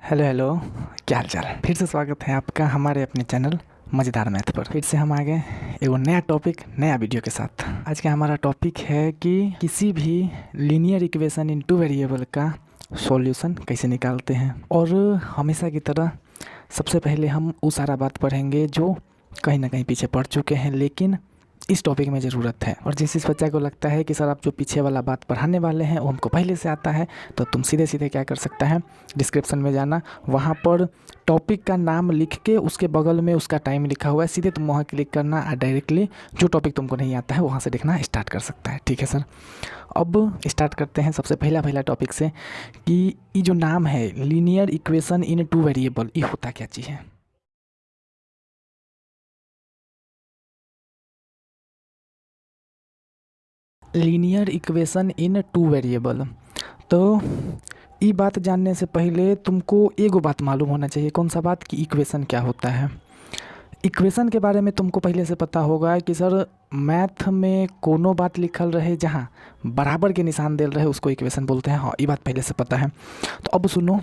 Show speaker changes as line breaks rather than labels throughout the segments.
Hello hello, क्या हाल चाल। फिर से स्वागत है आपका हमारे अपने चैनल मज़ेदार मैथ पर। फिर से हम आ गए एगो नया टॉपिक नया वीडियो के साथ। आज का हमारा टॉपिक है कि किसी भी linear equation in two variable का सॉल्यूशन कैसे निकालते हैं। और हमेशा की तरह सबसे पहले हम वो सारा बात पढ़ेंगे जो कहीं ना कहीं पीछे पढ़ चुके हैं, लेकिन इस टॉपिक में ज़रूरत है। और जिस बच्चा को लगता है कि सर आप जो पीछे वाला बात पढ़ाने वाले हैं वो हमको पहले से आता है, तो तुम सीधे सीधे क्या कर सकता है, डिस्क्रिप्शन में जाना, वहाँ पर टॉपिक का नाम लिख के उसके बगल में उसका टाइम लिखा हुआ है, सीधे तुम वहाँ क्लिक करना और डायरेक्टली जो टॉपिक तुमको नहीं आता है वहाँ से देखना स्टार्ट कर सकता है। ठीक है सर, अब स्टार्ट करते हैं सबसे पहला टॉपिक से कि ये जो नाम है linear equation in two variable, ये होता क्या चीज़ है। Linear equation in two variable, तो ये बात जानने से पहले तुमको एगो बात मालूम होना चाहिए। कौन सा बात? कि इक्वेशन क्या होता है। इक्वेशन के बारे में तुमको पहले से पता होगा कि सर मैथ में कोनो बात लिखल रहे जहाँ बराबर के निशान देल रहे उसको इक्वेशन बोलते हैं। हाँ, ये बात पहले से पता है। तो अब सुनो,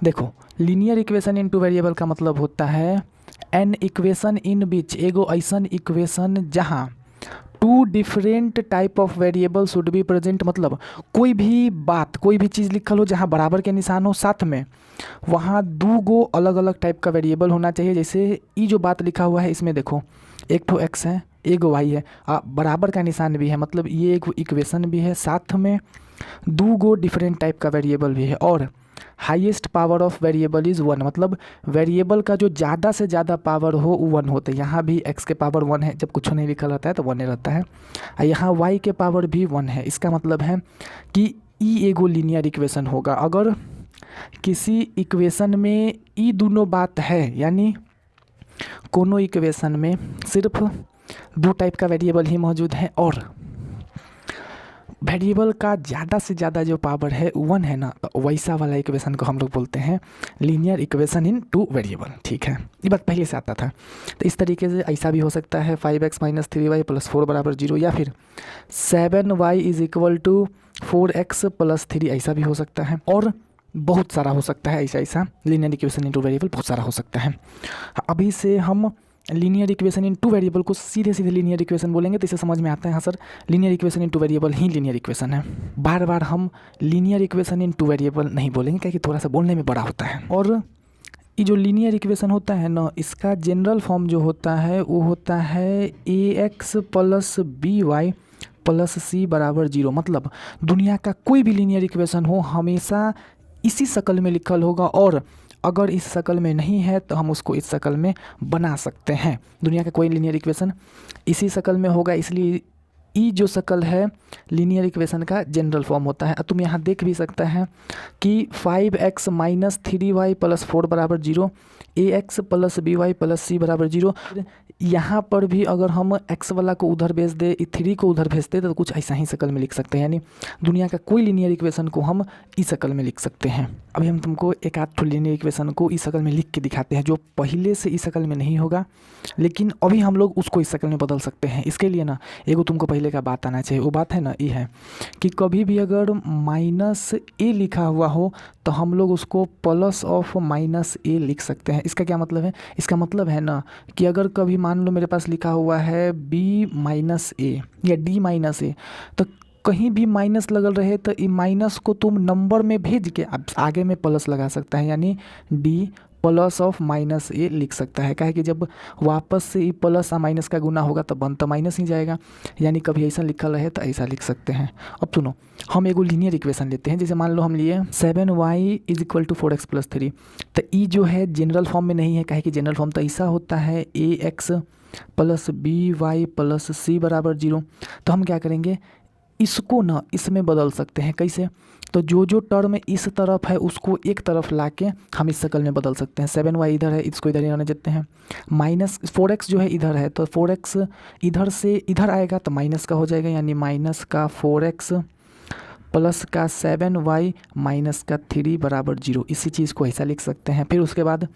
देखो, linear equation in two variable का मतलब होता है एन इक्वेशन इन बीच, एगो ऐसन इक्वेशन जहाँ two different type of variable should be present. मतलब कोई भी बात, कोई भी चीज़ लिखल हो जहाँ बराबर के निशान हो, साथ में वहाँ दो गो अलग अलग टाइप का वेरिएबल होना चाहिए। जैसे ये जो बात लिखा हुआ है इसमें देखो, एक तो एक्स है, एक वाई है, बराबर का निशान भी है, मतलब ये एक इक्वेशन भी है, साथ में दो गो डिफरेंट टाइप का वेरिएबल भी है। और highest power of variable is one, मतलब वेरिएबल का जो ज़्यादा से ज़्यादा पावर हो वो वन होते हैं। यहाँ भी x के पावर वन है, जब कुछ नहीं लिखा रहता है तो वन रहता है। यहाँ y के पावर भी वन है। इसका मतलब है कि ई एगो लीनियर इक्वेशन होगा। अगर किसी इक्वेशन में ई दोनों बात है, यानी कोनो इक्वेशन में सिर्फ दो टाइप का वेरिएबल ही मौजूद है और वेरिएबल का ज़्यादा से ज़्यादा जो पावर है वन है ना, तो वैसा वाला इक्वेशन को हम लोग बोलते हैं linear equation in two variable. ठीक है, ये बात पहले से आता था। तो इस तरीके से ऐसा भी हो सकता है 5x माइनस 3y प्लस 4 बराबर 0, या फिर 7y is equal to 4x plus 3, ऐसा भी हो सकता है। और बहुत सारा हो सकता है ऐसा linear equation in two variable, बहुत सारा हो सकता है। अभी से हम linear equation in two variable को सीधे सीधे लीनियर इक्वेशन बोलेंगे तो इसे समझ में आता है, हाँ sir linear equation in two variable he linear equation है। बार बार हम linear equation in two variable नहीं बोलेंगे, क्योंकि थोड़ा सा बोलने में बड़ा होता है। और ये जो लीनियर इक्वेशन होता है ना, इसका जनरल फॉर्म जो होता है वो होता है ax plus by plus c बराबर 0। मतलब दुनिया का कोई भी लीनियर इक्वेशन हो हमेशा इसी शक्ल में लिखल होगा, और अगर इस शक्ल में नहीं है तो हम उसको इस शक्ल में बना सकते हैं। दुनिया का कोई लीनियर इक्वेशन इसी शक्ल में होगा, इसलिए ई जो शक्ल है लीनियर इक्वेशन का जनरल फॉर्म होता है। तुम यहाँ देख भी सकता है कि 5x माइनस 3y प्लस 4 बराबर 0, ax plus by plus c बराबर 0। यहाँ पर भी अगर हम x वाला को उधर भेज दे, 3 को उधर भेजते तो कुछ ऐसा ही शक्ल में लिख सकते हैं। यानी दुनिया का कोई लीनियर इक्वेशन को हम इस शक्ल में लिख सकते हैं। अभी हम तुमको एक आध ठो लीनियर इक्वेशन को इस शक्ल में लिख के दिखाते हैं, जो पहले से इस शक्ल में नहीं होगा, लेकिन अभी हम लोग उसको इस शक्ल में बदल सकते हैं। इसके लिए ना एगो तुमको पहले का बात आना चाहिए। वो बात है ना, ये है कि कभी भी अगर माइनस ए लिखा हुआ हो तो हम लोग उसको प्लस ऑफ माइनस ए लिख सकते हैं। इसका क्या मतलब है? इसका मतलब है ना कि अगर कभी मान लो मेरे पास लिखा हुआ है बी माइनस ए या डी माइनस ए, तो कहीं भी माइनस लगल रहे तो ये माइनस को तुम नंबर में भेज के अब आगे में प्लस लगा सकता है, यानी डी प्लस ऑफ माइनस ए लिख सकता है। काहे कि जब वापस से ये प्लस और माइनस का गुना होगा तो बन तो माइनस ही जाएगा, यानी कभी ऐसा लिखल रहे तो ऐसा लिख सकते हैं। अब सुनो, हम एगो लीनियर इक्वेशन लेते हैं। जैसे मान लो हम लिए 7y is equal to 4x plus 3, तो ई जो है जनरल फॉर्म में नहीं है। काहे कि जनरल फॉर्म तो ऐसा होता है ax plus by plus c बराबर 0। तो हम क्या करेंगे, इसको ना इसमें बदल सकते हैं। कैसे? तो जो जो टर्म इस तरफ है उसको एक तरफ लाके हम इस शक्ल में बदल सकते हैं। 7y इधर है, इसको इधर ही रहने देते हैं। माइनस 4x जो है इधर है, तो 4x इधर से इधर आएगा तो माइनस का हो जाएगा, यानी माइनस का 4x प्लस का 7y माइनस का 3 बराबर 0। इसी चीज़ को ऐसा लिख सकते हैं। फिर उसके बाद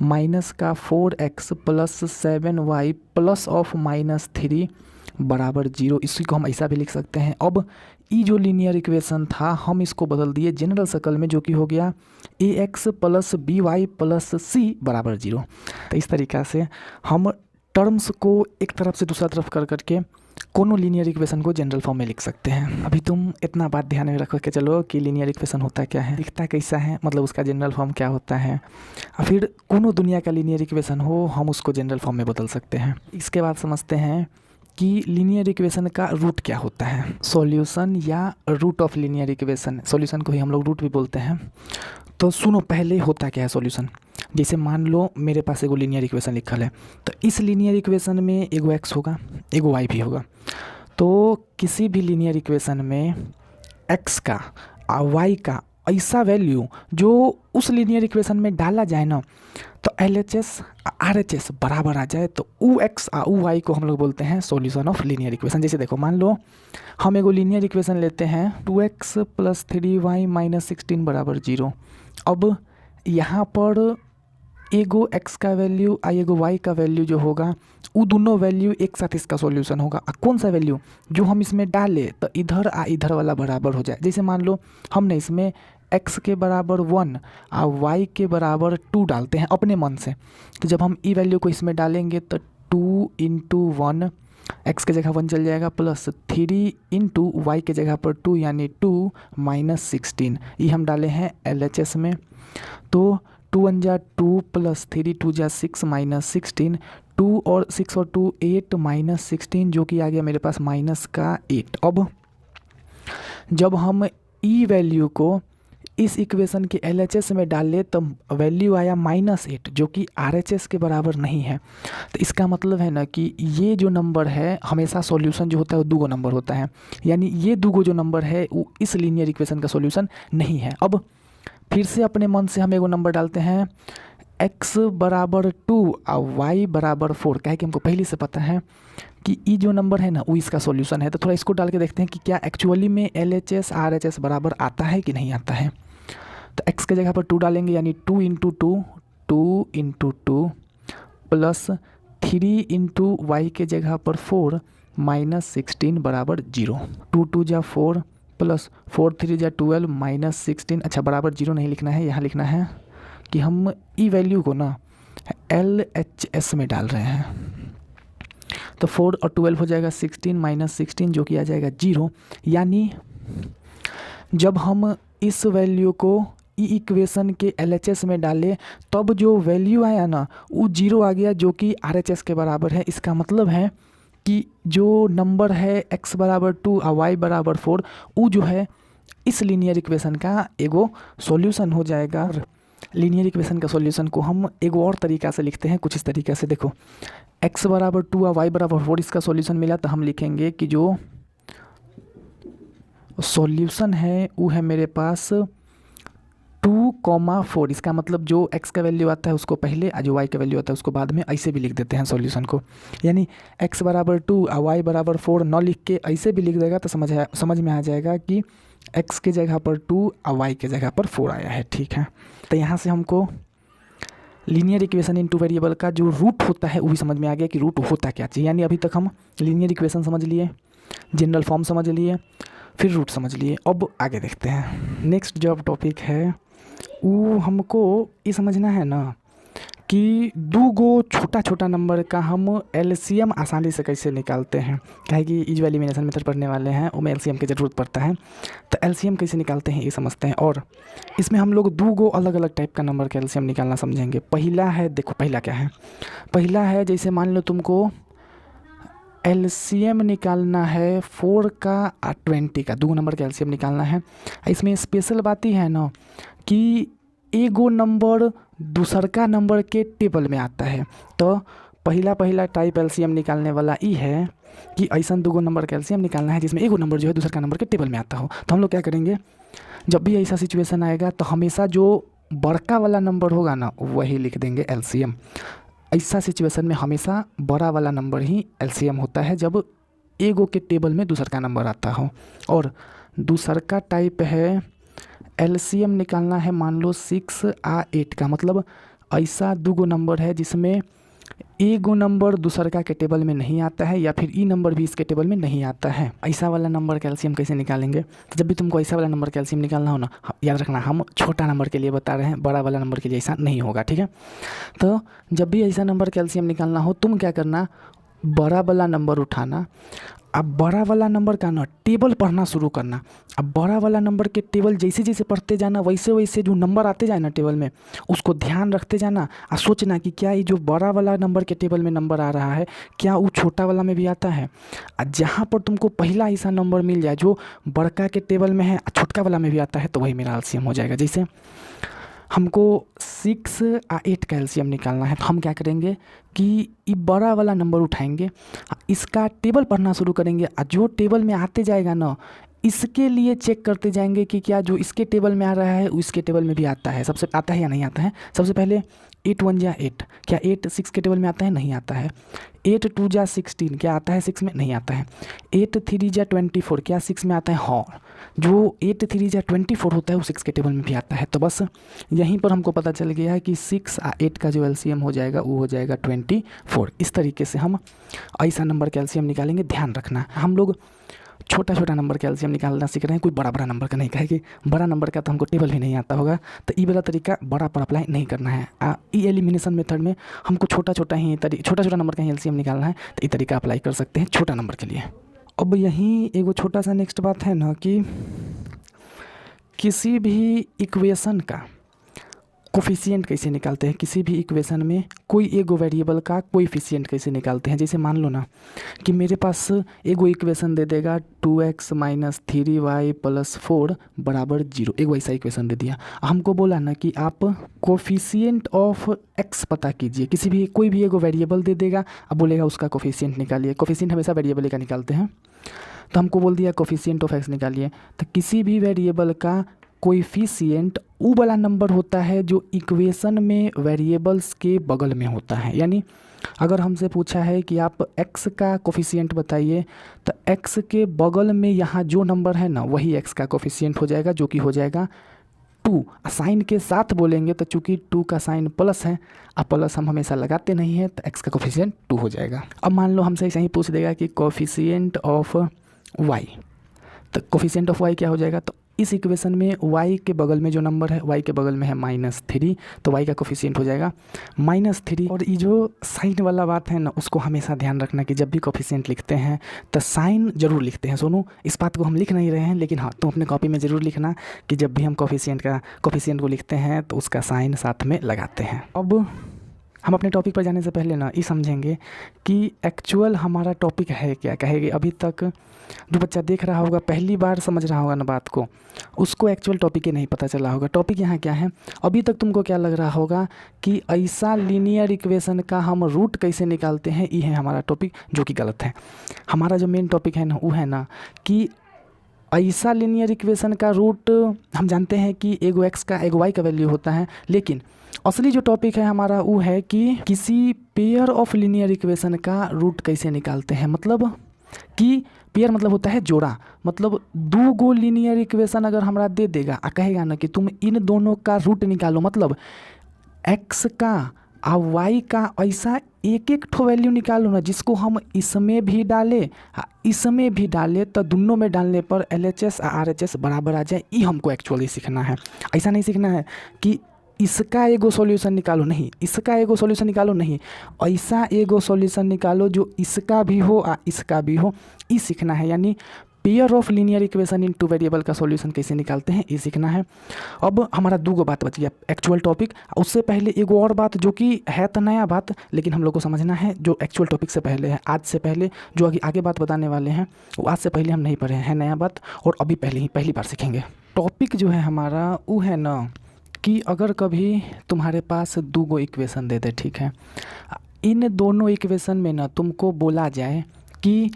माइनस का 4x plus 7y plus of minus 3 बराबर 0, इसी को हम ऐसा भी लिख सकते हैं। अब ये जो लीनियर इक्वेशन था हम इसको बदल दिए जनरल सर्कल में, जो कि हो गया ax plus by plus c बराबर 0। तो इस तरीक़ा से हम टर्म्स को एक तरफ से दूसरा तरफ कर करके कोनो लीनियर इक्वेशन को जनरल फॉर्म में लिख सकते हैं। अभी तुम इतना बात ध्यान में रख के चलो कि लीनियर इक्वेशन होता क्या है, दिखता कैसा है, मतलब उसका जनरल फॉर्म क्या होता है, और फिर कोनो दुनिया का लीनियर इक्वेशन हो हम उसको जनरल फॉर्म में बदल सकते हैं। इसके बाद समझते हैं कि लीनियर इक्वेशन का रूट क्या होता है, सॉल्यूशन या root of linear equation. Solution को ही हम लोग रूट भी बोलते हैं। तो सुनो पहले होता क्या है सॉल्यूशन। जैसे मान लो मेरे पास एगो लीनियर इक्वेशन लिखल है, तो इस लीनियर इक्वेशन में एगो x होगा, एगो y भी होगा। तो किसी भी लीनियर इक्वेशन में x का और y का ऐसा वैल्यू जो उस लीनियर इक्वेशन में डाला जाए ना, तो LHS RHS बराबर आ जाए, तो u x और u y को हम लोग बोलते हैं सॉल्यूशन ऑफ लीनियर इक्वेशन। जैसे देखो मान लो हम एगो लीनियर इक्वेशन लेते हैं 2x प्लस 3y माइनस 16 बराबर 0। अब यहाँ पर एगो x का वैल्यू और एगो y का वैल्यू जो होगा वो दोनों वैल्यू एक साथ इसका सॉल्यूशन होगा। कौन सा वैल्यू जो हम इसमें डालें तो इधर आ इधर वाला बराबर हो जाए। जैसे मान लो हमने इसमें x के बराबर 1 और y के बराबर 2 डालते हैं अपने मन से, तो जब हम ई वैल्यू को इसमें डालेंगे तो 2 इंटू 1 x के जगह 1 चल जाएगा, प्लस 3 इंटू वाई के जगह पर 2 यानी 2 माइनस 16, ये हम डाले हैं LHS में। तो 2 1 जा 2 प्लस 3 2 जा 6 माइनस 16, 2 और 6 और 2 8 माइनस 16, जो कि आ गया मेरे पास माइनस का 8। अब जब हम ई वैल्यू को इस इक्वेशन के LHS में डाले तो वैल्यू आया -8, जो कि RHS के बराबर नहीं है। तो इसका मतलब है ना कि ये जो नंबर है हमेशा सॉल्यूशन जो होता है वो दूगो नंबर होता है, यानी ये दूगो जो नंबर है वो इस लीनियर इक्वेशन का सॉल्यूशन नहीं है। अब फिर से अपने मन से हम एगो नंबर डालते हैं x बराबर 2 और y बराबर 4, कहे कि हमको पहले से पता है कि ये जो नंबर है ना वो इसका सॉल्यूशन है। तो थोड़ा इसको डाल के देखते हैं कि क्या एक्चुअली में LHS RHS बराबर आता है कि नहीं आता है। तो x के जगह पर 2 डालेंगे यानी 2 इंटू 2 प्लस 3 इंटू वाई के जगह पर 4 माइनस 16 बराबर 0। 2 2 जा 4 प्लस 4 3 जा 12 माइनस 16। अच्छा बराबर 0 नहीं लिखना है, यहाँ लिखना है कि हम ई वैल्यू को ना LHS में डाल रहे हैं। तो 4 और 12 हो जाएगा 16 माइनस 16, जो कि आ जाएगा 0। यानी जब हम इस वैल्यू को ई इक्वेशन के LHS में डाले तब जो वैल्यू आया ना वो 0 आ गया, जो कि RHS के बराबर है। इसका मतलब है कि जो नंबर है x बराबर 2 और y बराबर 4 वो जो है इस लीनियर इक्वेशन का एगो सॉल्यूशन हो जाएगा। लीनियर इक्वेशन का सॉल्यूशन को हम एगो और तरीका से लिखते हैं, कुछ इस तरीके से। देखो x बराबर 2 और y बराबर 4 इसका सॉल्यूशन मिला, तो हम लिखेंगे कि जो सॉल्यूशन है वो है मेरे पास 2,4। इसका मतलब जो x का वैल्यू आता है उसको पहले और जो y का वैल्यू आता है उसको बाद में, ऐसे भी लिख देते हैं सॉल्यूशन को। यानी x बराबर 2 और y बराबर 4 न लिख के ऐसे भी लिख देगा तो समझ में आ जाएगा कि x के जगह पर 2 और y के जगह पर 4 आया है। ठीक है, तो यहाँ से हमको linear equation in two variable का जो रूट होता है वो भी समझ में आ गया कि रूट होता क्या चाहिए। यानी अभी तक हम लीनियर इक्वेशन समझ लिए, जनरल फॉर्म समझ लिए, फिर रूट समझ लिए। अब आगे देखते हैं। नेक्स्ट जो अब टॉपिक है वो हमको ये समझना है ना कि दूगो छोटा छोटा नंबर का हम LCM आसानी से कैसे निकालते हैं। काहे कि इज एलिमिनेशन मेथड पढ़ने वाले हैं उसमें LCM की ज़रूरत पड़ता है, तो LCM कैसे निकालते हैं ये समझते हैं। और इसमें हम लोग दूगो अलग अलग टाइप का नंबर का LCM निकालना समझेंगे। पहला है, देखो पहला क्या है, पहला है जैसे मान लो तुमको LCM निकालना है 4 का और 20 का, दो नंबर का LCM निकालना है। इसमें स्पेशल बात ही है ना कि एगो नंबर दूसरका नंबर के टेबल में आता है। तो पहला टाइप LCM निकालने वाला ये है कि ऐसा दूगो नंबर का LCM निकालना है जिसमें एगो नंबर जो है दूसरका नंबर के टेबल में आता हो। तो हम लोग क्या करेंगे, जब भी ऐसा सिचुएशन आएगा तो हमेशा जो बड़का वाला नंबर होगा ना वही लिख देंगे LCM। ऐसा सिचुएशन में हमेशा बड़ा वाला नंबर ही LCM होता है जब एगो के टेबल में दूसरका नंबर आता हो। और दूसरका टाइप है LCM निकालना है मान लो 6 और 8 का, मतलब ऐसा दूगो नंबर है जिसमें ए गो नंबर दूसरका के टेबल में नहीं आता है या फिर ई नंबर भी इसके टेबल में नहीं आता है। ऐसा वाला नंबर कैल्शियम कैसे निकालेंगे? तो जब भी तुमको ऐसा वाला नंबर कैल्शियम निकालना हो ना, याद रखना हम छोटा नंबर के लिए बता रहे हैं, बड़ा वाला नंबर के लिए ऐसा नहीं होगा, ठीक है। तो जब भी ऐसा नंबर कैल्शियम निकालना हो, तुम क्या करना, बड़ा वाला नंबर उठाना, अब बड़ा वाला नंबर का ना टेबल पढ़ना शुरू करना। अब बड़ा वाला नंबर के टेबल जैसे जैसे पढ़ते जाना, वैसे वैसे जो नंबर आते जाए ना टेबल में, उसको ध्यान रखते जाना और सोचना कि क्या ये जो बड़ा वाला नंबर के टेबल में नंबर आ रहा है, क्या वो छोटा वाला में भी आता है। और जहाँ पर तुमको पहला ऐसा नंबर मिल जाए जो बड़का के टेबल में है, छोटका वाला में भी आता है, तो वही मेरा एलसीएम हो जाएगा। जैसे हमको 6 और 8 का एलसीएम निकालना है, तो हम क्या करेंगे कि ये बड़ा वाला नंबर उठाएंगे, इसका टेबल पढ़ना शुरू करेंगे और जो टेबल में आते जाएगा ना, इसके लिए चेक करते जाएंगे कि क्या जो इसके टेबल में आ रहा है उसके टेबल में भी आता है, सबसे आता है या नहीं आता है। सबसे पहले 8 1 जा 8, क्या 8 6 के टेबल में आता है? नहीं आता है। 8 2 जा 16, क्या आता है 6 में? नहीं आता है। 8 3 जा 24, क्या 6 में आता है? हाँ, जो 8 3 जा 24 होता है वो 6 के टेबल में भी आता है। तो बस यहीं पर हमको पता चल गया है कि 6 और 8 का जो एलसीएम हो जाएगा वो हो जाएगा 24। इस तरीके से हम ऐसा नंबर का एलसीएम निकालेंगे। ध्यान रखना, हम लोग छोटा छोटा नंबर का एलसीएम निकालना सीख रहे हैं, कोई बड़ा बड़ा नंबर का नहीं। कहे कि बड़ा नंबर का तो हमको टेबल भी नहीं आता होगा, तो ये वाला तरीका बड़ा पर अप्लाई नहीं करना है। ई एलिमिनेशन मेथड में हमको छोटा छोटा नंबर का ही एलसीएम निकालना है, तो ये तरीका अप्लाई कर सकते हैं छोटा नंबर के लिए। अब यहीं एगो छोटा सा नेक्स्ट बात है ना कि किसी भी इक्वेशन का कोफिशिएंट कैसे निकालते हैं। किसी भी इक्वेशन में कोई एगो वेरिएबल का कोएफिशिएंट कैसे निकालते हैं। जैसे मान लो ना कि मेरे पास एगो इक्वेशन दे देगा 2x - 3y + 4 = 0, एगो ऐसा इक्वेशन दे दिया। हमको बोला ना कि आप कोफिशिएंट ऑफ x पता कीजिए। किसी भी कोई भी एगो वेरिएबल दे देगा, अब बोलेगा उसका कोफिशिएंट निकालिए। कोफिशिएंट हमेशा वेरिएबल का निकालते हैं, तो हमको बोल दिया कोफिशिएंट ऑफ x निकालिए। तो किसी भी वेरिएबल का कोएफिशिएंट वो वाला नंबर होता है जो इक्वेशन में वेरिएबल्स के बगल में होता है। यानी अगर हमसे पूछा है कि आप x का कोफिशिएंट बताइए, तो x के बगल में यहाँ जो नंबर है ना वही x का कोफिशिएंट हो जाएगा, जो कि हो जाएगा 2। साइन के साथ बोलेंगे तो चूँकि 2 का साइन प्लस है, अब प्लस हम हमेशा लगाते नहीं हैं, तो x का कोफिशिएंट 2 हो जाएगा। अब मान लो हमसे ऐसा ही पूछ देगा कि कोफिशिएंट ऑफ y, तो कोफिशिएंट ऑफ y क्या हो जाएगा। तो इस इक्वेशन में y के बगल में जो नंबर है, y के बगल में है -3, तो y का कोफिशिएंट हो जाएगा -3। और ये जो साइन वाला बात है ना, उसको हमेशा ध्यान रखना कि जब भी कोफिशिएंट लिखते हैं तो साइन जरूर लिखते हैं। सोनू, इस बात को हम लिख नहीं रहे हैं, लेकिन हाँ तुम अपने कॉपी में ज़रूर लिखना कि जब भी हम कोफिशिएंट को लिखते हैं तो उसका साइन साथ में लगाते हैं। अब हम अपने टॉपिक पर जाने से पहले ना ये समझेंगे कि एक्चुअल हमारा टॉपिक है क्या। कहेगी अभी तक जो बच्चा देख रहा होगा, पहली बार समझ रहा होगा ना बात को, उसको एक्चुअल टॉपिक ही नहीं पता चला होगा। टॉपिक यहाँ क्या है, अभी तक तुमको क्या लग रहा होगा कि ऐसा लीनियर इक्वेशन का हम रूट कैसे निकालते हैं, ये है हमारा टॉपिक, जो कि गलत है। हमारा जो मेन टॉपिक है ना वो है ना कि ऐसा लीनियर इक्वेशन का रूट हम जानते हैं कि एगो x का एगो y का वैल्यू होता है, लेकिन असली जो टॉपिक है हमारा वो है कि किसी पेयर ऑफ लीनियर इक्वेशन का रूट कैसे निकालते हैं। मतलब कि पेयर मतलब होता है जोड़ा, मतलब 2 गो लीनियर इक्वेशन अगर हमरा दे देगा और कहेगा ना कि तुम इन दोनों का रूट निकालो, मतलब x का और y का ऐसा एक एक ठो वैल्यू निकालो ना जिसको हम इसमें भी डालें इसमें भी डालें, तो दोनों में डालने पर LHS और RHS बराबर आ जाए। ये हमको एक्चुअली सीखना है। ऐसा नहीं सीखना है कि इसका एगो सॉल्यूशन निकालो, नहीं, इसका एगो सॉल्यूशन निकालो, नहीं, ऐसा एगो सॉल्यूशन निकालो जो इसका भी हो और इसका भी हो, ये सीखना है। यानी pair of linear equation in 2 variable का सॉल्यूशन कैसे निकालते हैं, ये सीखना है। अब हमारा 2 बात बच गया एक्चुअल टॉपिक। उससे पहले एगो और बात जो कि है तो नया बात, लेकिन हम लोग को समझना है, जो एक्चुअल टॉपिक से पहले है। आज से पहले जो आगे बात बताने वाले हैं वो आज से पहले हम नहीं पढ़े हैं, नया बात, और अभी पहली बार सीखेंगे। टॉपिक जो है हमारा वो है ना कि अगर कभी तुम्हारे पास 2 गो इक्वेशन दे दे, ठीक है, इन दोनों इक्वेशन में ना तुमको बोला जाए कि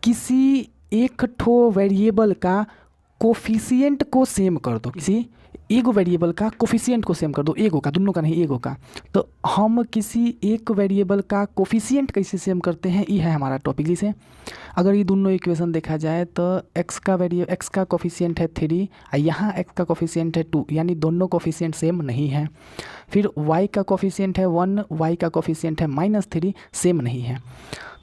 किसी एक ठो वेरिएबल का कोफिशिएंट को सेम कर दो। किसी एगो वेरिएबल का कोफिशिएंट को सेम कर दो, एगो का, दोनों का नहीं, एगो का। तो हम किसी एक वेरिएबल का कोफिशिएंट कैसे सेम करते हैं, ये है हमारा टॉपिक। जैसे अगर ये दोनों इक्वेशन देखा जाए तो x का कोफिशिएंट है 3 और यहाँ x का कोफिशिएंट है 2, यानी दोनों कोफिशिएंट सेम नहीं है। फिर y का कोफिशिएंट है 1, y का कोफिशिएंट है -3, सेम नहीं है।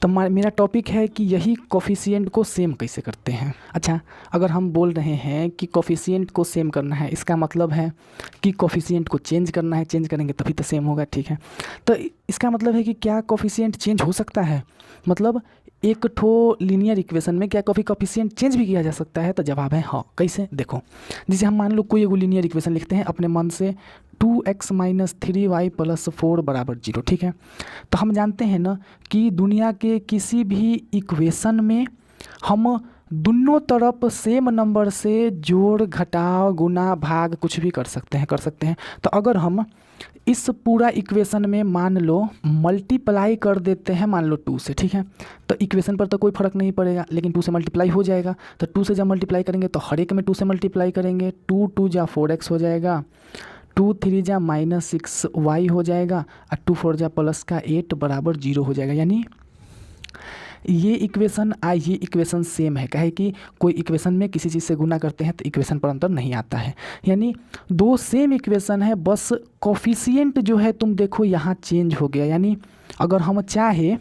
तो मेरा टॉपिक है कि यही कोफिशिएंट को सेम कैसे करते हैं। अच्छा, अगर हम बोल रहे हैं कि कोफिशिएंट को सेम करना है, इसका मतलब है कि कोफिशिएंट को चेंज करना है, चेंज करेंगे तभी तो सेम होगा, ठीक है। तो इसका मतलब है कि क्या कोफिशिएंट चेंज हो सकता है, मतलब एक ठो लीनियर इक्वेशन में क्या कोफिशिएंट चेंज भी किया जा सकता है? तो जवाब है हाँ। कैसे, देखो, जैसे हम मान लो कोई एगो लीनियर इक्वेशन लिखते हैं अपने मन से, 2x - 3y + 4 = 0, ठीक है। तो हम जानते हैं ना कि दुनिया के किसी भी इक्वेशन में हम दोनों तरफ सेम नंबर से जोड़, घटाव, गुना, भाग कुछ भी कर सकते हैं। तो अगर हम इस पूरा इक्वेशन में मान लो मल्टीप्लाई कर देते हैं, मान लो 2 से, ठीक है, तो इक्वेशन पर तो कोई फ़र्क नहीं पड़ेगा, लेकिन 2 से मल्टीप्लाई हो जाएगा। तो 2 से जब मल्टीप्लाई करेंगे तो हर एक में 2 से मल्टीप्लाई करेंगे, 2 2 जा 4x हो जाएगा, 2 3 जा -6y हो जाएगा, और 2 4 जा +8 = 0 हो जाएगा। यानी ये इक्वेशन ये इक्वेशन सेम है। कहे कि कोई इक्वेशन में किसी चीज़ से गुना करते हैं तो इक्वेशन पर अंतर नहीं आता है, यानी दो सेम इक्वेशन है, बस कोफिशिएंट जो है तुम देखो यहाँ चेंज हो गया। यानी अगर हम चाहे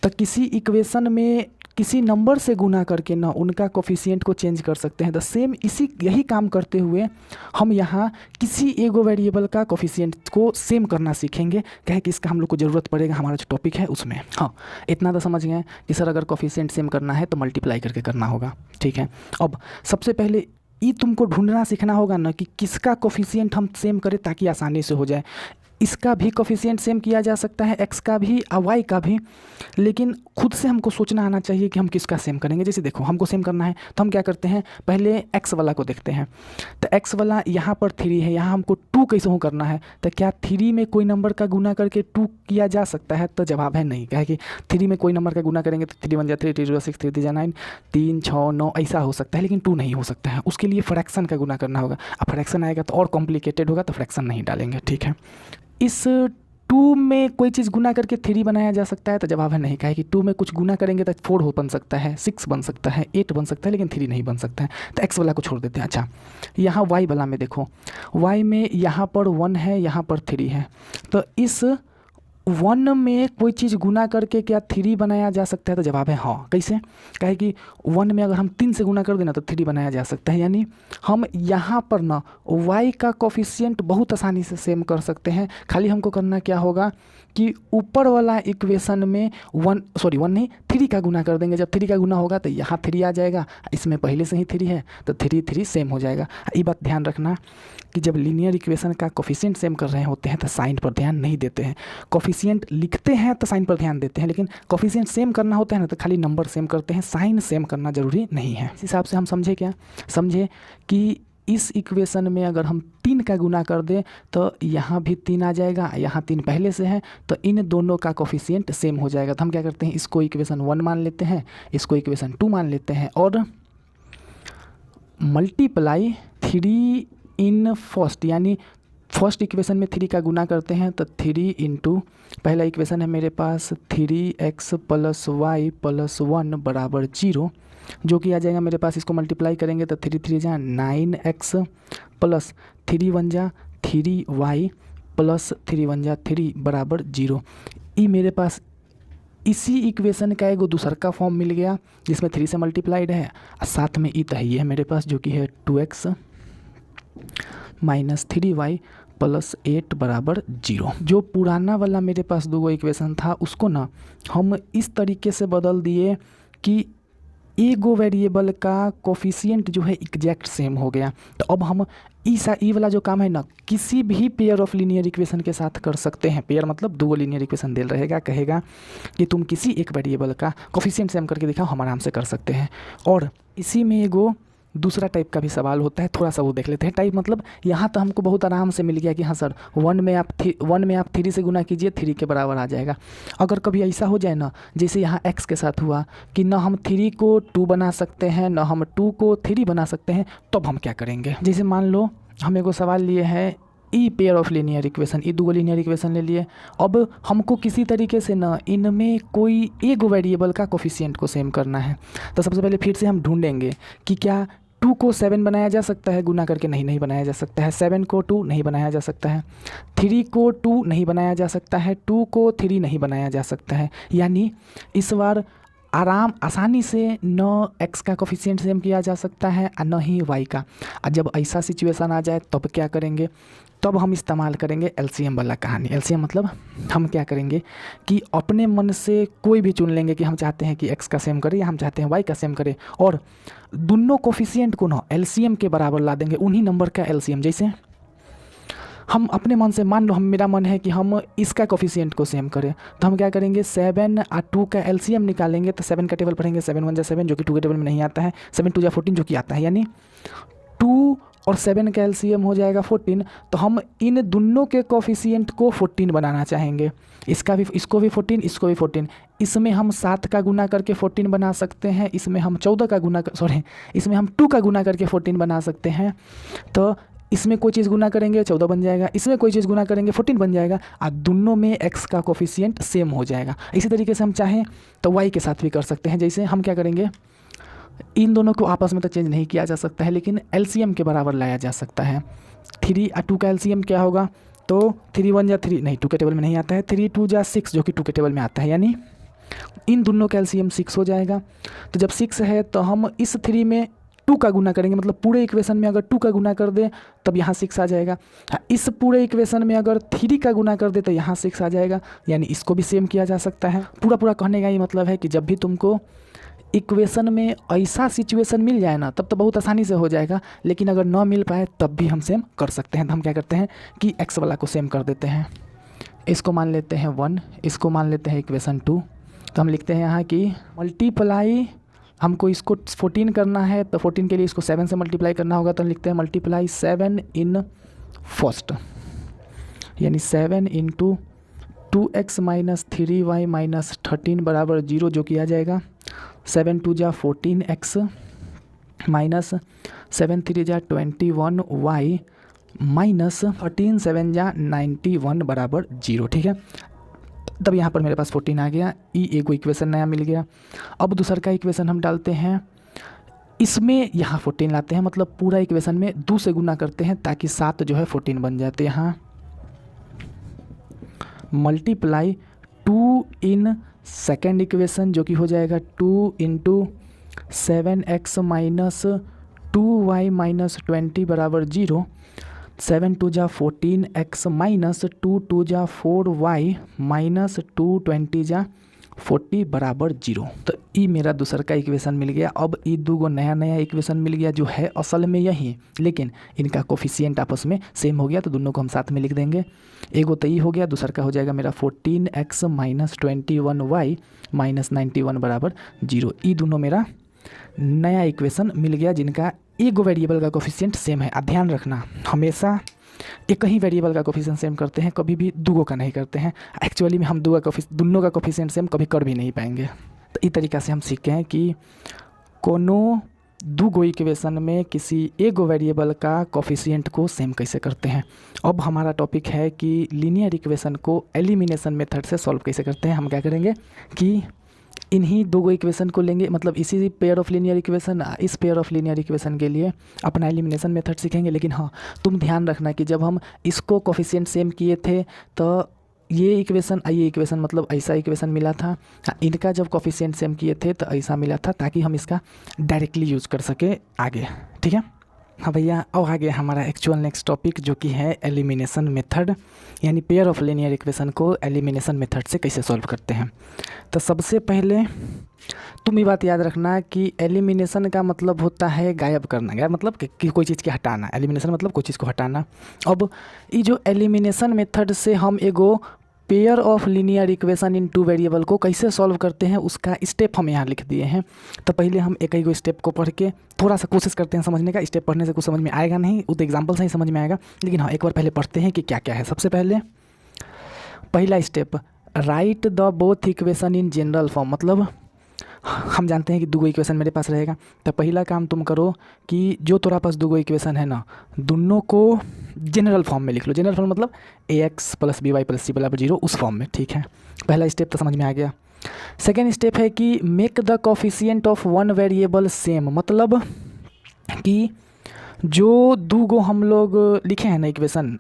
तो किसी इक्वेशन में किसी नंबर से गुना करके ना उनका कोफिशिएंट को चेंज कर सकते हैं। तो सेम यही काम करते हुए हम यहाँ किसी एगो वेरिएबल का कोफिशिएंट को सेम करना सीखेंगे, कहे कि इसका हम लोग को ज़रूरत पड़ेगा हमारा जो टॉपिक है उसमें। हाँ, इतना तो समझ गए कि सर अगर कोफिशिएंट सेम करना है तो मल्टीप्लाई करके करना होगा, ठीक है। अब सबसे पहले ये तुमको ढूंढना सीखना होगा ना कि किसका कोफिशिएंट हम सेम करें ताकि आसानी से हो जाए। इसका भी कोफिशिएंट सेम किया जा सकता है, x का भी और y का भी, लेकिन खुद से हमको सोचना आना चाहिए कि हम किसका सेम करेंगे। जैसे देखो, हमको सेम करना है तो हम क्या करते हैं, पहले x वाला को देखते हैं। तो x वाला यहाँ पर 3 है, यहाँ हमको 2 कैसे हो करना है, तो क्या 3 में कोई नंबर का गुना करके 2 किया जा सकता है? तो जवाब है नहीं। क्या कि 3 में कोई नंबर का गुना करेंगे तो 3 × 1 = 3, 3 × 6 = 3, 3 × 9 3 6 9 ऐसा हो सकता है, लेकिन 2 नहीं हो सकता है। उसके लिए फ्रैक्शन का गुना करना होगा, अब फ्रैक्शन आएगा तो और कॉम्प्लिकेटेड होगा, तो फ्रैक्शन नहीं डालेंगे, ठीक है। इस 2 में कोई चीज़ गुना करके 3 बनाया जा सकता है? तो जवाब है नहीं। कहे कि 2 में कुछ गुना करेंगे तो 4 बन सकता है, 6 बन सकता है, 8 बन सकता है, लेकिन 3 नहीं बन सकता है। तो x वाला को छोड़ देते हैं। अच्छा, यहाँ y वाला में देखो, y में यहाँ पर 1 है, यहाँ पर 3 है, तो इस 1 में कोई चीज़ गुना करके क्या 3 बनाया जा सकता है? तो जवाब है हाँ। कैसे? कहे कि 1 में अगर हम 3 से गुना कर देना तो 3 बनाया जा सकता है। यानी हम यहाँ पर ना y का कोफिशिएंट बहुत आसानी से सेम कर सकते हैं। खाली हमको करना क्या होगा कि ऊपर वाला इक्वेशन में 3 का गुना कर देंगे। जब 3 का गुना होगा तो यहाँ 3 आ जाएगा, इसमें पहले से ही 3 है तो 3 3 सेम हो जाएगा। ये बात ध्यान रखना कि जब लीनियर इक्वेशन का कोफिशिएंट सेम कर रहे होते हैं तो साइन पर ध्यान नहीं देते हैं। कोफिशिएंट लिखते हैं तो साइन पर ध्यान देते हैं, लेकिन कोफिशिएंट सेम करना होता है ना तो खाली नंबर सेम करते हैं, साइन सेम करना जरूरी नहीं है। इस हिसाब से हम समझे कि इस इक्वेशन में अगर हम 3 का गुना कर दें तो यहाँ भी 3 आ जाएगा, यहाँ 3 पहले से है, तो इन दोनों का कोफिशिएंट सेम हो जाएगा। तो हम क्या करते हैं, इसको इक्वेशन 1 मान लेते हैं, इसको इक्वेशन 2 मान लेते हैं, और मल्टीप्लाई 3 इन फर्स्ट, यानी फर्स्ट इक्वेशन में 3 का गुना करते हैं तो 3 × पहला इक्वेशन है मेरे पास 3x + y + 1 = 0, जो कि आ जाएगा मेरे पास। इसको मल्टीप्लाई करेंगे तो 3 3 जा 9x + 3 1 जा 3y + 3 1 जा 3 = 0। ये मेरे पास इसी इक्वेशन का एगो दूसर का फॉर्म मिल गया जिसमें 3 से मल्टीप्लाइड है, और साथ में ई तही है मेरे पास जो कि है 2x - 3y + 8 = 0। जो पुराना वाला मेरे पास 2 इक्वेशन था उसको ना हम इस तरीके से बदल दिए कि एगो वेरिएबल का कोफिशिएंट जो है एग्जैक्ट सेम हो गया। तो अब हम ई वाला जो काम है ना किसी भी पेयर ऑफ लीनियर इक्वेशन के साथ कर सकते हैं। पेयर मतलब 2 लीनियर इक्वेशन दे रहेगा, कहेगा कि तुम किसी एक वेरिएबल का कोफिशिएंट सेम करके दिखाओ, हम आराम से कर सकते हैं। और इसी में एगो दूसरा टाइप का भी सवाल होता है, थोड़ा सा वो देख लेते हैं। टाइप मतलब यहाँ तो हमको बहुत आराम से मिल गया कि हाँ सर 1 में आप 3 से गुना कीजिए, 3 के बराबर आ जाएगा। अगर कभी ऐसा हो जाए ना, जैसे यहाँ x के साथ हुआ कि ना हम 3 को 2 बना सकते हैं, ना हम 2 को 3 बना सकते हैं, तब हम क्या करेंगे। जैसे मान लो हम एगो सवाल लिए हैं ई पेयर ऑफ लीनियर इक्वेशन, ई दूगो लीनियर इक्वेशन ले लिए। अब हमको किसी तरीके से ना इनमें कोई एक वेरिएबल का कोफिशिएंट को सेम करना है। तो सबसे पहले फिर से हम ढूंढेंगे कि क्या 2 को 7 बनाया जा सकता है गुना करके। नहीं बनाया जा सकता है। 7 को 2 नहीं बनाया जा सकता है। 3 को 2 नहीं बनाया जा सकता है। 2 को 3 नहीं बनाया जा सकता है। यानी इस बार आसानी से न x का कोफिशिएंट सेम किया जा सकता है और न ही y का। और जब ऐसा सिचुएशन आ जाए तब क्या करेंगे, तब हम इस्तेमाल करेंगे एलसीएम वाला कहानी। एलसीएम मतलब हम क्या करेंगे कि अपने मन से कोई भी चुन लेंगे कि हम चाहते हैं कि x का सेम करें या हम चाहते हैं y का सेम करें, और दोनों कोफिशिएंट को ना एलसीएम के बराबर ला देंगे, उन्हीं नंबर का एलसीएम। जैसे हम अपने मन से मान लो मेरा मन है कि हम इसका कोफिशिएंट को सेम करें, तो हम क्या करेंगे 7 और 2 का एलसीएम निकालेंगे। तो 7 का टेबल पढ़ेंगे, 7 1 जा 7 जो कि 2 के टेबल में नहीं आता है, 7 2 जा 14 जो कि आता है, यानी 2 और 7 का एलसीएम हो जाएगा 14। तो हम इन दोनों के कोफिशिएंट को 14 बनाना चाहेंगे, इसको भी 14, इसको भी 14। इसमें हम 7 का गुना करके 14 बना सकते हैं, इसमें हम 2 का गुना करके 14 बना सकते हैं। तो इसमें कोई चीज़ गुना करेंगे 14 बन जाएगा, इसमें कोई चीज़ गुना करेंगे 14 बन जाएगा, और दोनों में x का कोफिशिएंट सेम हो जाएगा। इसी तरीके से हम चाहें तो y के साथ भी कर सकते हैं। जैसे हम क्या करेंगे, इन दोनों को आपस में तो चेंज नहीं किया जा सकता है, लेकिन एलसीएम के बराबर लाया जा सकता है। 3 और 2 का एलसीएम क्या होगा, तो 3 1 जा 3 नहीं, 2 के टेबल में नहीं आता है। 3 2 जा 6 जो कि 2 के टेबल में आता है, यानी इन दोनों का एलसीएम 6 हो जाएगा। तो जब 6 है तो हम इस 3 में 2 का गुना करेंगे, मतलब पूरे इक्वेशन में अगर 2 का गुना कर दे तब यहाँ 6 आ जाएगा। इस पूरे इक्वेशन में अगर 3 का गुना कर दे तो यहाँ 6 आ जाएगा, यानी इसको भी सेम किया जा सकता है। पूरा कहने का ये मतलब है कि जब भी तुमको इक्वेशन में ऐसा सिचुएशन मिल जाए ना तब तो बहुत आसानी से हो जाएगा, लेकिन अगर ना मिल पाए तब भी हम सेम कर सकते हैं। तो हम क्या करते हैं कि x वाला को सेम कर देते हैं। इसको मान लेते हैं 1, इसको मान लेते हैं इक्वेशन 2। तो हम लिखते हैं यहाँ कि मल्टीप्लाई, हमको इसको 14 करना है तो 14 के लिए इसको 7 से मल्टीप्लाई करना होगा। तो हम लिखते हैं मल्टीप्लाई 7 इन फर्स्ट, यानी 7 into 2x minus 3y minus 13 बराबर 0, जो कि आ जाएगा 7 2 जा 14x माइनस 7 3 जा 21y माइनस 13 7 जा 91 बराबर 0। ठीक है, तब यहाँ पर मेरे पास 14 आ गया। ई एगो इक्वेशन नया मिल गया। अब दूसरा का इक्वेशन हम डालते हैं, इसमें यहाँ 14 लाते हैं, मतलब पूरा इक्वेशन में 2 से गुना करते हैं ताकि 7 जो है 14 बन जाते हैं। यहाँ मल्टीप्लाई 2 इन सेकेंड इक्वेशन, जो कि हो जाएगा 2 into 7x minus 2y minus 20 बराबर 0। 7 2 जा 14x माइनस 2 2 जा 4y माइनस 2 20 जा 40 बराबर 0। तो ये मेरा दूसरा का इक्वेशन मिल गया। अब ये दो नया इक्वेशन मिल गया जो है असल में यही, लेकिन इनका कोफिशिएंट आपस में सेम हो गया, तो दोनों को हम साथ में लिख देंगे। एगो तो ये हो गया, दूसरा का हो जाएगा मेरा 14x माइनस 21y माइनस 91 बराबर 0। ये दोनों मेरा नया इक्वेशन मिल गया जिनका एक वेरिएबल का कोफिशिएंट सेम है। ध्यान रखना, हमेशा एक ही वेरिएबल का कोफिशिएंट सेम करते हैं, कभी भी दूगों का नहीं करते हैं। एक्चुअली में हम दोनों का कोफिशिएंट सेम कभी कर भी नहीं पाएंगे। तो इस तरीक़ा से हम सीखे हैं कि कोनो दूगो इक्वेशन में किसी एक वेरिएबल का कोफिशिएंट को सेम कैसे करते हैं। अब हमारा टॉपिक है कि लीनियर इक्वेशन को एलिमिनेशन मेथड से सॉल्व कैसे करते हैं। हम क्या करेंगे कि इन्हीं दो इक्वेशन को लेंगे, मतलब इसी पेयर ऑफ लीनियर इक्वेशन, इस पेयर ऑफ लीनियर इक्वेशन के लिए अपना एलिमिनेशन मेथड सीखेंगे। लेकिन हाँ, तुम ध्यान रखना कि जब हम इसको कोफिशिएंट सेम किए थे तो ये इक्वेशन मतलब ऐसा इक्वेशन मिला था। इनका जब कोफिशिएंट सेम किए थे तो ऐसा मिला था, ताकि हम इसका डायरेक्टली यूज़ कर सके आगे। ठीक है, हाँ भैया, अब आगे हमारा एक्चुअल नेक्स्ट टॉपिक जो कि है एलिमिनेशन मेथड, यानी पेयर ऑफ लीनियर इक्वेशन को एलिमिनेशन मेथड से कैसे सॉल्व करते हैं। तो सबसे पहले तुम ये बात याद रखना कि एलिमिनेशन का मतलब होता है गायब करना। गायब मतलब कि कोई चीज़ के हटाना। एलिमिनेशन मतलब कोई चीज़ को हटाना। अब ये जो एलिमिनेशन मेथड से हम एगो pair of linear equation in two variable को कैसे सॉल्व करते हैं उसका स्टेप हम यहाँ लिख दिए हैं। तो पहले हम एक ही स्टेप को पढ़ के थोड़ा सा कोशिश करते हैं समझने का। स्टेप पढ़ने से कुछ समझ में आएगा नहीं, वो तो एग्जाम्पल से ही समझ में आएगा, लेकिन हाँ एक बार पहले पढ़ते हैं कि क्या क्या है। सबसे पहले पहला step, right the both equation in general form, मतलब हम जानते हैं कि दूगो इक्वेशन मेरे पास रहेगा, तो पहला काम तुम करो कि जो तुम्हारे पास दूगो इक्वेशन है ना, दोनों को जनरल फॉर्म में लिख लो। जनरल फॉर्म मतलब ax + by + c = 0 उस फॉर्म में, ठीक है। पहला स्टेप तो समझ में आ गया। सेकेंड स्टेप है कि make the coefficient of one variable same, मतलब कि जो दूगो हम लोग लिखे हैं ना इक्वेशन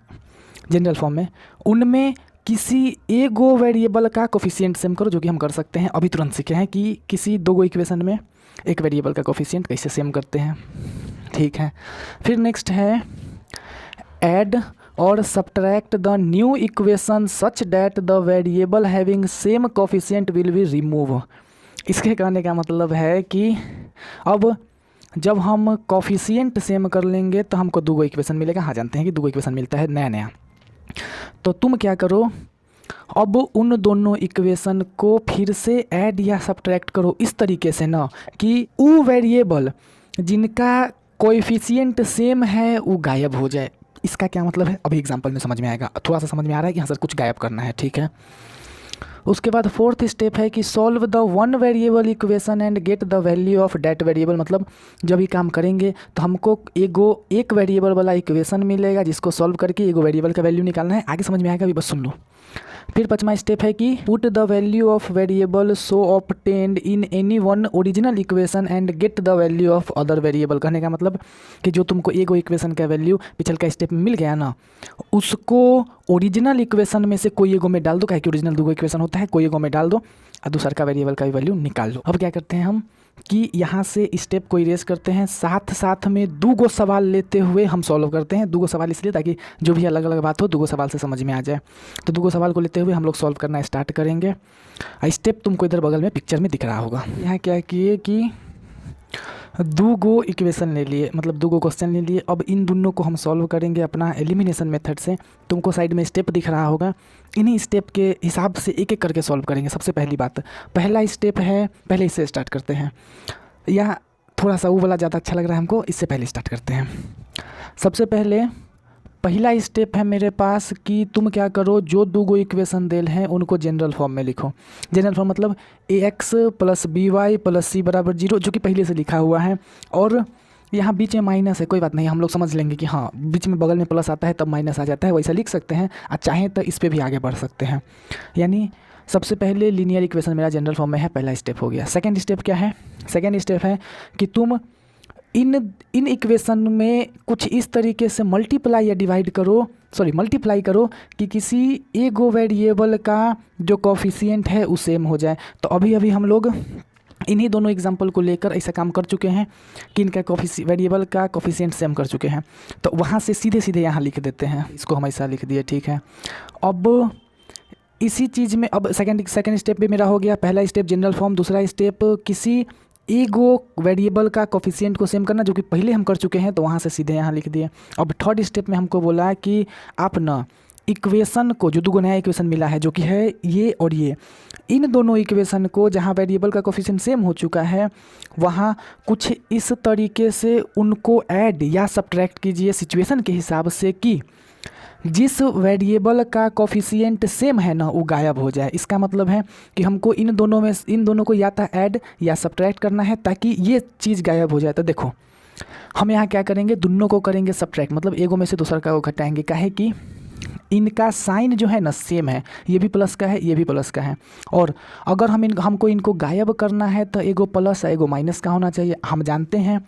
जनरल फॉर्म में, उनमें किसी एगो वेरिएबल का कोफिशिएंट सेम करो, जो कि हम कर सकते हैं। अभी तुरंत सीखे हैं कि किसी दोगो इक्वेशन में एक वेरिएबल का कोफिशिएंट कैसे सेम करते हैं, ठीक है। फिर नेक्स्ट है ऐड और subtract the new equation such that the variable having same coefficient will be remove. इसके कहने का मतलब है कि अब जब हम कोफिशिएंट सेम कर लेंगे तो हमको दूगो इक्वेशन मिलेगा। हाँ, जानते हैं कि दूगो इक्वेशन मिलता है नया नया। तो तुम क्या करो, अब उन दोनों इक्वेशन को फिर से ऐड या सब्ट्रैक्ट करो इस तरीके से ना कि वो वेरिएबल जिनका कोएफिशिएंट सेम है वो गायब हो जाए। इसका क्या मतलब है अभी एग्जांपल में समझ में आएगा। थोड़ा सा समझ में आ रहा है कि हाँ सर कुछ गायब करना है, ठीक है। उसके बाद फोर्थ स्टेप है कि solve the one variable equation and get the value of that variable, मतलब जब ये काम करेंगे तो हमको एक वेरिएबल वाला इक्वेशन मिलेगा जिसको सॉल्व करके एगो वेरिएबल का वैल्यू निकालना है। आगे समझ में आएगा, अभी बस सुन लो। फिर पांचवा स्टेप है कि put the value of variable so obtained in any one original equation and get the value of other variable. कहने का मतलब कि जो तुमको एगो इक्वेशन का वैल्यू पिछल का स्टेप में मिल गया ना, उसको ओरिजिनल इक्वेशन में से कोई एगो में डाल दो, काहे कि ओरिजिनल दूगो इक्वेशन होता है, कोई एगो में डाल दो और दूसरा का वेरिएबल का भी वैल्यू निकाल लो। अब क्या करते हैं हम कि यहाँ से स्टेप को इरेज करते हैं, साथ साथ में दूगो सवाल लेते हुए हम सॉल्व करते हैं। दूगो सवाल इसलिए ताकि जो भी अलग अलग बात हो दूगो सवाल से समझ में आ जाए। तो दूगो सवाल को लेते हुए हम लोग सॉल्व करना स्टार्ट करेंगे। स्टेप तुमको इधर बगल में पिक्चर में दिख रहा होगा। यहाँ क्या किए कि दूगो इक्वेशन ले लिए, मतलब दूगो क्वेश्चन ले लिए। अब इन दोनों को हम सॉल्व करेंगे अपना एलिमिनेशन मेथड से। तुमको साइड में स्टेप दिख रहा होगा, इन्हीं स्टेप के हिसाब से एक एक करके सॉल्व करेंगे। सबसे पहली बात, पहला स्टेप है, पहले इससे स्टार्ट करते हैं। या थोड़ा सा वो वाला ज़्यादा अच्छा लग रहा है हमको, इससे पहले स्टार्ट करते हैं। सबसे पहले पहला स्टेप है मेरे पास कि तुम क्या करो, जो दूगो इक्वेशन देल हैं उनको जनरल फॉर्म में लिखो। जनरल फॉर्म मतलब ax + by + c = 0, जो कि पहले से लिखा हुआ है। और यहाँ बीच में माइनस है, कोई बात नहीं, हम लोग समझ लेंगे कि हाँ बीच में बगल में प्लस आता है तब माइनस आ जाता है, वैसा लिख सकते हैं। और चाहें तो इस पर भी आगे बढ़ सकते हैं। यानी सबसे पहले लीनियर इक्वेशन मेरा जनरल फॉर्म में है, पहला स्टेप हो गया। सेकेंड स्टेप क्या है, सेकेंड स्टेप है कि तुम इन इक्वेशन में कुछ इस तरीके से मल्टीप्लाई या डिवाइड करो, मल्टीप्लाई करो कि किसी एगो वेरिएबल का जो कोफिशिएंट है वो सेम हो जाए। तो अभी अभी हम लोग इन्हीं दोनों एग्जाम्पल को लेकर ऐसा काम कर चुके हैं कि इनका वेरिएबल का कोफिशिएंट सेम कर चुके हैं। तो वहाँ से सीधे सीधे यहाँ लिख देते हैं, इसको हम ऐसा लिख दिए, ठीक है। अब इसी चीज़ में अब सेकेंड स्टेप भी मेरा हो गया। पहला स्टेप जनरल फॉर्म, दूसरा स्टेप किसी एगो वेरिएबल का कोफिशिएंट को सेम करना, जो कि पहले हम कर चुके हैं, तो वहाँ से सीधे यहाँ लिख दिए। अब थर्ड स्टेप में हमको बोला है कि आप ना इक्वेशन को, जो दूगो नया इक्वेशन मिला है जो कि है ये और ये, इन दोनों इक्वेशन को जहाँ वेरिएबल का कोफिशिएंट सेम हो चुका है वहाँ कुछ इस तरीके से उनको ऐड या सब्ट्रैक्ट कीजिए सिचुएशन के हिसाब से कि जिस वेरिएबल का कोफिशिएंट सेम है ना वो गायब हो जाए। इसका मतलब है कि हमको इन दोनों को या तो ऐड या सब्ट्रैक्ट करना है ताकि ये चीज़ गायब हो जाए। तो देखो हम यहाँ क्या करेंगे, दोनों को करेंगे सब्ट्रैक्ट, मतलब एगो में से दूसरा का वो घटाएंगे। काहे कि इनका साइन जो है ना सेम है, ये भी प्लस का है ये भी प्लस का है। और अगर हमको इनको गायब करना है तो एगो प्लस एगो माइनस का होना चाहिए। हम जानते हैं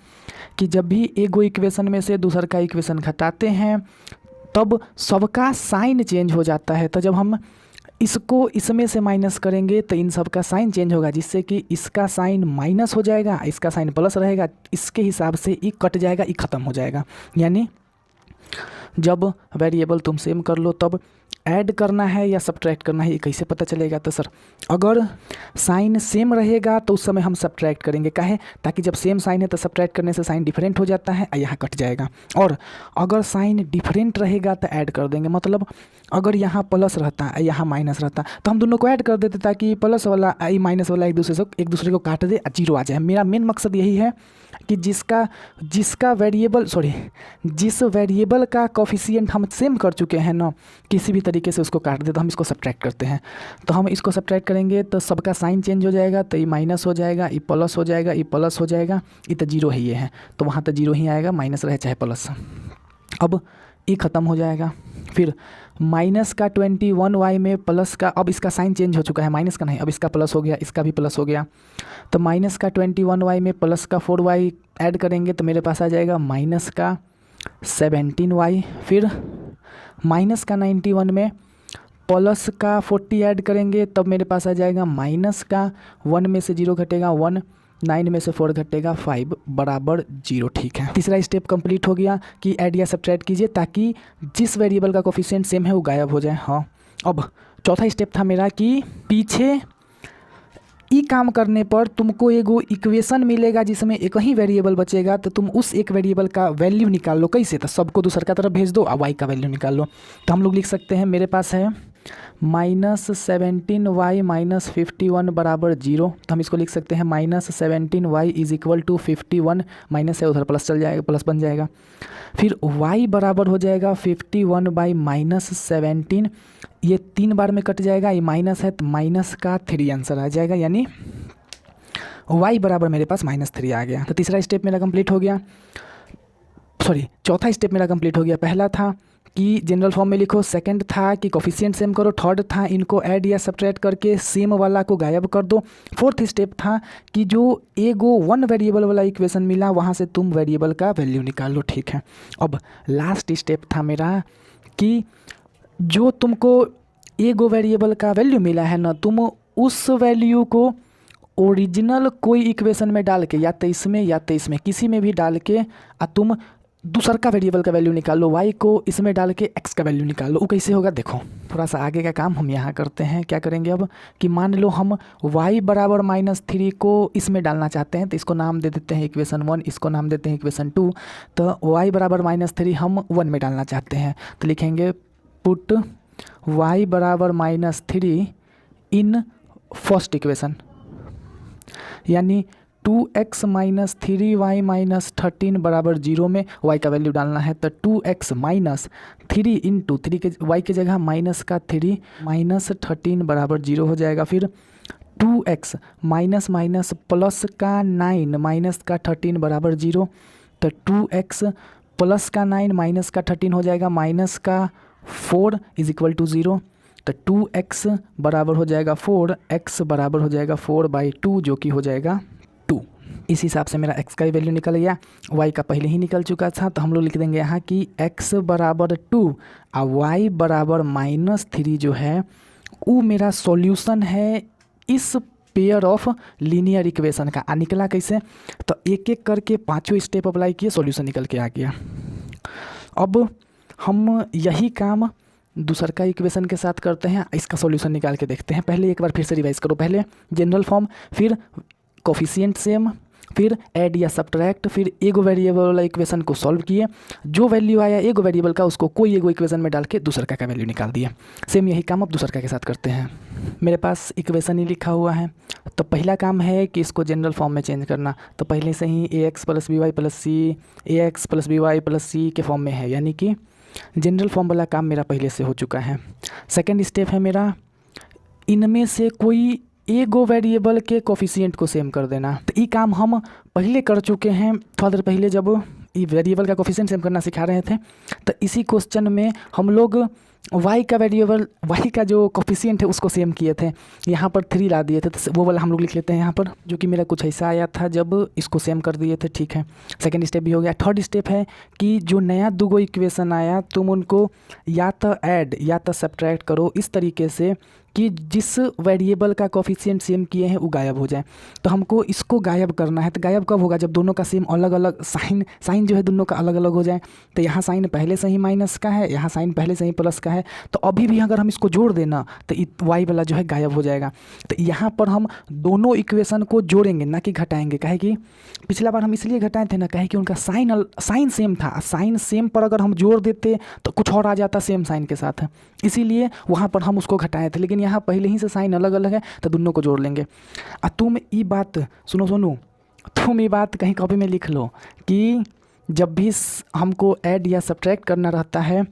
कि जब भी एगो इक्वेशन में से दूसरा का इक्वेशन घटाते हैं तब सबका साइन चेंज हो जाता है। तो जब हम इसको इसमें से माइनस करेंगे तो इन सब का साइन चेंज होगा, जिससे कि इसका साइन माइनस हो जाएगा, इसका साइन प्लस रहेगा। इसके हिसाब से ई कट जाएगा, ई खत्म हो जाएगा। यानी जब वेरिएबल तुम सेम कर लो तब ऐड करना है या सब्ट्रैक्ट करना है, ये कैसे पता चलेगा? तो सर अगर साइन सेम रहेगा तो उस समय हम सब्ट्रैक्ट करेंगे। काहे? ताकि जब सेम साइन है तो सब्ट्रैक्ट करने से साइन डिफरेंट हो जाता है, यहाँ कट जाएगा। और अगर साइन डिफरेंट रहेगा तो ऐड कर देंगे। मतलब अगर यहाँ प्लस रहता है यहाँ माइनस रहता तो हम दोनों को ऐड कर देते ताकि प्लस वाला माइनस वाला एक दूसरे को काट दे, जीरो आ जाए। मेरा मेन मकसद यही है कि जिस वेरिएबल का कोफिशिएंट हम सेम कर चुके हैं ना, किसी भी तरीके से उसको काट दे तो हम इसको सब्ट्रैक्ट करते हैं। तो हम इसको सब्ट्रैक्ट करेंगे तो सबका साइन चेंज हो जाएगा, तो ये माइनस हो जाएगा, ये प्लस हो जाएगा, ये प्लस हो जाएगा, ये तो जीरो ही है तो वहाँ तो जीरो ही आएगा, माइनस रहे चाहे प्लस। अब ये ख़त्म हो जाएगा। फिर माइनस का 21y में प्लस का, अब इसका साइन चेंज हो चुका है, माइनस का नहीं, अब इसका प्लस हो गया, इसका भी प्लस हो गया। तो माइनस का 21y में प्लस का 4y ऐड करेंगे तो मेरे पास आ जाएगा माइनस का 17y। फिर माइनस का 91 में प्लस का 40 ऐड करेंगे तब मेरे पास आ जाएगा माइनस का 1 में से 0 घटेगा 1, 9 में से 4 घटेगा 5 बराबर 0। ठीक है, तीसरा स्टेप कंप्लीट हो गया कि ऐड या सब्ट्रैक्ट कीजिए ताकि जिस वेरिएबल का कोफिशिएंट सेम है वो गायब हो जाए। हाँ, अब चौथा स्टेप था मेरा कि पीछे ई काम करने पर तुमको एगो इक्वेशन मिलेगा जिसमें एक ही वेरिएबल बचेगा, तो तुम उस एक वेरिएबल का वैल्यू निकाल लो। कैसे? तो सबको दूसर का तरफ भेज दो और वाई का वैल्यू निकाल लो। तो हम लोग लिख सकते हैं, मेरे पास है -17y माइनस 51 बराबर 0। तो हम इसको लिख सकते हैं -17y is equal to 51, minus है उधर प्लस चल जाएगा, प्लस बन जाएगा। फिर y बराबर हो जाएगा 51 बाई -17, ये 3 बार में कट जाएगा, ये माइनस है तो माइनस का 3 आंसर आ जाएगा, यानी y बराबर मेरे पास -3 आ गया। तो तीसरा स्टेप मेरा कंप्लीट हो गया, चौथा स्टेप मेरा कंप्लीट हो गया। पहला था कि जनरल फॉर्म में लिखो, सेकंड था कि कोफिशिएंट सेम करो, थर्ड था इनको ऐड या सब्ट्रैक्ट करके सेम वाला को गायब कर दो, फोर्थ स्टेप था कि जो एगो वन वेरिएबल वाला इक्वेशन मिला वहाँ से तुम वेरिएबल का वैल्यू निकाल लो। ठीक है, अब लास्ट स्टेप था मेरा कि जो तुमको एगो वेरिएबल का वैल्यू मिला है ना, तुम उस वैल्यू को ओरिजिनल कोई इक्वेशन में डाल के या तो इसमें किसी में भी डाल के तुम दूसर का वेरिएबल का वैल्यू निकाल लो, y को इसमें डाल के x का वैल्यू निकाल लो। वो कैसे होगा देखो, थोड़ा सा आगे का काम हम यहाँ करते हैं। क्या करेंगे अब कि मान लो हम y बराबर -3 को इसमें डालना चाहते हैं, तो इसको नाम दे देते हैं इक्वेशन 1, इसको नाम देते हैं इक्वेशन 2। तो y बराबर -3 हम 1 में डालना चाहते हैं तो लिखेंगे पुट y बराबर -3 इन फर्स्ट इक्वेशन, यानी 2x माइनस 3y माइनस 13 बराबर 0 में y का वैल्यू डालना है। तो 2x माइनस 3 इंटू 3 के y की जगह माइनस का 3 माइनस 13 बराबर 0 हो जाएगा। फिर 2x माइनस माइनस प्लस का 9 माइनस का 13 बराबर 0। तो 2x प्लस का 9 माइनस का 13 हो जाएगा, माइनस का 4 इज इक्वल टू 0। तो 2x बराबर हो जाएगा 4, x बराबर हो जाएगा 4/2 जो कि हो जाएगा 2। इस हिसाब से मेरा x का वैल्यू निकल गया, y का पहले ही निकल चुका था। तो हम लोग लिख देंगे यहाँ कि x बराबर 2 और y बराबर -3 जो है वो मेरा सॉल्यूशन है इस पेयर ऑफ लीनियर इक्वेशन का। निकला कैसे? तो एक एक करके पांचों स्टेप अप्लाई किए, सॉल्यूशन निकल के आ गया। अब हम यही काम दूसर का इक्वेशन के साथ करते हैं, इसका सॉल्यूशन निकाल के देखते हैं। पहले एक बार फिर से रिवाइज करो, पहले जनरल फॉर्म, फिर कोफिशिएंट सेम, फिर ऐड या सब्ट्रैक्ट, फिर एगो वेरिएबल वाला इक्वेशन को सॉल्व किए, जो वैल्यू आया एगो वेरिएबल का उसको कोई एगो इक्वेशन में डाल के दूसर का वैल्यू निकाल दिए। सेम यही काम अब दूसर का के साथ करते हैं। मेरे पास इक्वेशन ही लिखा हुआ है, तो पहला काम है कि इसको जनरल फॉर्म में चेंज करना। तो पहले से ही ax + by + c ax + by + c के फॉर्म में है, यानी कि जनरल फॉर्म वाला काम मेरा पहले से हो चुका है। सेकंड स्टेप है मेरा इनमें से कोई एगो वेरिएबल के कोफिशिएंट को सेम कर देना। तो ये काम हम पहले कर चुके हैं, थोड़ा देर पहले जब ये वेरिएबल का कोफिशिएंट सेम करना सिखा रहे थे। तो इसी क्वेश्चन में हम लोग y का वेरिएबल, y का जो कोफिशिएंट है उसको सेम किए थे, यहाँ पर 3 ला दिए थे। तो वो वाला हम लोग लिख लेते हैं यहाँ पर, जो कि मेरा कुछ ऐसा आया था जब इसको सेम कर दिए थे। ठीक है, सेकंड स्टेप भी हो गया। थर्ड स्टेप है कि जो नया दूगो इक्वेशन आया तुम उनको या तो ऐड या तो सब्ट्रैक्ट करो इस तरीके से कि जिस वेरिएबल का कोफिशिएंट सेम किए हैं वो गायब हो जाए। तो हमको इसको गायब करना है। तो गायब कब होगा? जब दोनों का सेम अलग अलग साइन जो है दोनों का अलग अलग हो जाए। तो यहाँ साइन पहले से ही माइनस का है, यहाँ साइन पहले से ही प्लस का है, तो अभी भी अगर हम इसको जोड़ देना तो y वाला जो है गायब हो जाएगा। तो यहाँ पर हम दोनों इक्वेशन को जोड़ेंगे ना कि घटाएंगे। काहे कि पिछला बार हम इसलिए घटाए थे ना, काहे कि उनका साइन सेम था। साइन सेम पर अगर हम जोड़ देते तो कुछ और आ जाता सेम साइन के साथ, इसीलिए वहाँ पर हम उसको घटाए थे। लेकिन यहाँ पहले ही से साइन अलग अलग है तो दोनों को जोड़ लेंगे। तुम ये बात सुनो, तुम ये बात कहीं कॉपी में लिख लो कि जब भी हमको ऐड या सब्ट्रैक्ट करना रहता है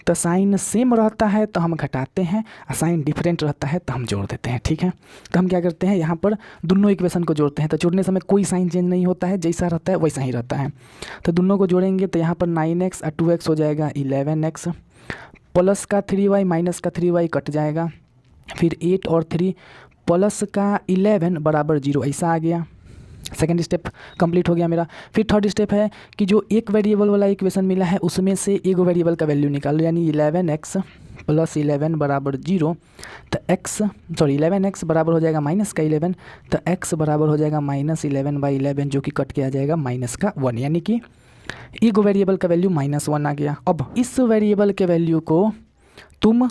तो साइन सेम रहता है तो हम घटाते हैं, और साइन डिफरेंट रहता है तो हम जोड़ देते हैं। ठीक है, तो हम क्या करते हैं, यहाँ पर दोनों इक्वेशन को जोड़ते हैं। तो जोड़ने समय कोई साइन चेंज नहीं होता है, जैसा रहता है वैसा ही रहता है। तो दोनों को जोड़ेंगे तो यहाँ पर 9x और 2x हो जाएगा 11x, प्लस का 3y माइनस का 3y कट जाएगा, फिर 8 और 3 प्लस का 11 बराबर 0, ऐसा आ गया। सेकेंड स्टेप कंप्लीट हो गया मेरा। फिर थर्ड स्टेप है कि जो एक वेरिएबल वाला इक्वेशन मिला है उसमें से एक वेरिएबल का वैल्यू निकालो, यानी 11x प्लस 11 बराबर 0। तो 11x बराबर हो जाएगा माइनस का 11, तो x बराबर हो जाएगा -11/11, जो कि कट के आ जाएगा -1, यानी कि एक वेरिएबल का वैल्यू -1 आ गया। अब इस वेरिएबल के वैल्यू को तुम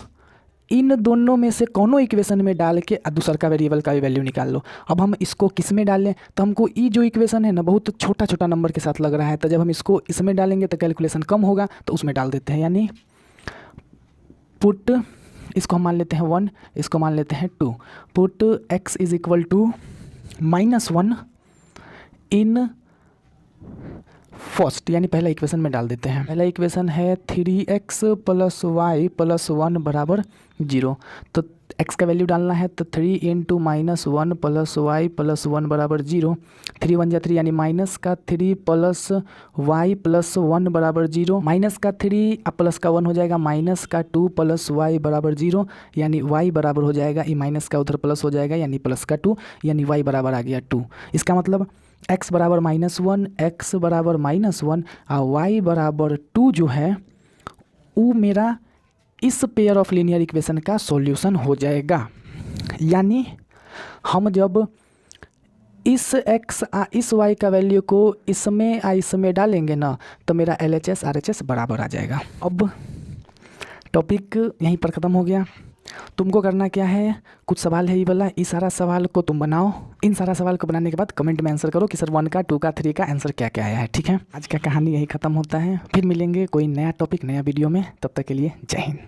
इन दोनों में से कोनो इक्वेशन में डाल के दूसर का वेरिएबल का भी वैल्यू निकाल लो। अब हम इसको किस में डालें, तो हमको ये जो इक्वेशन है ना बहुत छोटा छोटा नंबर के साथ लग रहा है, तो जब हम इसको इसमें डालेंगे तो कैलकुलेशन कम होगा, तो उसमें डाल देते हैं। यानी पुट, इसको हम मान लेते हैं 1, इसको मान लेते हैं 2। Put x is equal to -1 in first, यानी पहला इक्वेशन में डाल देते हैं। पहला इक्वेशन है 3x प्लस वाई प्लस 1 बराबर 0। तो x का वैल्यू डालना है, तो 3 इंटू -1 प्लस वाई प्लस 1 बराबर 0। 3 1 जा 3, यानी माइनस का 3 प्लस वाई प्लस 1 बराबर 0। माइनस का 3 प्लस का 1 हो जाएगा माइनस का 2 प्लस वाई बराबर 0, यानी y बराबर हो जाएगा, ये माइनस का उधर प्लस हो जाएगा, यानी प्लस का 2, यानी y बराबर आ गया 2। इसका मतलब x बराबर -1, x बराबर -1 और y बराबर 2 जो है वो मेरा इस पेयर ऑफ लीनियर इक्वेशन का सॉल्यूशन हो जाएगा। यानी हम जब इस x इस y का वैल्यू को इसमें डालेंगे ना, तो मेरा LHS RHS बराबर आ जाएगा। अब टॉपिक यहीं पर ख़त्म हो गया। तुमको करना क्या है, कुछ सवाल है ये वाला, इस सारा सवाल को तुम बनाओ। इन सारा सवाल को बनाने के बाद कमेंट में आंसर करो कि सर 1 का 2 का 3 का आंसर क्या क्या आया है। ठीक है, आज का कहानी यही ख़त्म होता है। फिर मिलेंगे कोई नया टॉपिक नया वीडियो में, तब तक के लिए जय हिंद।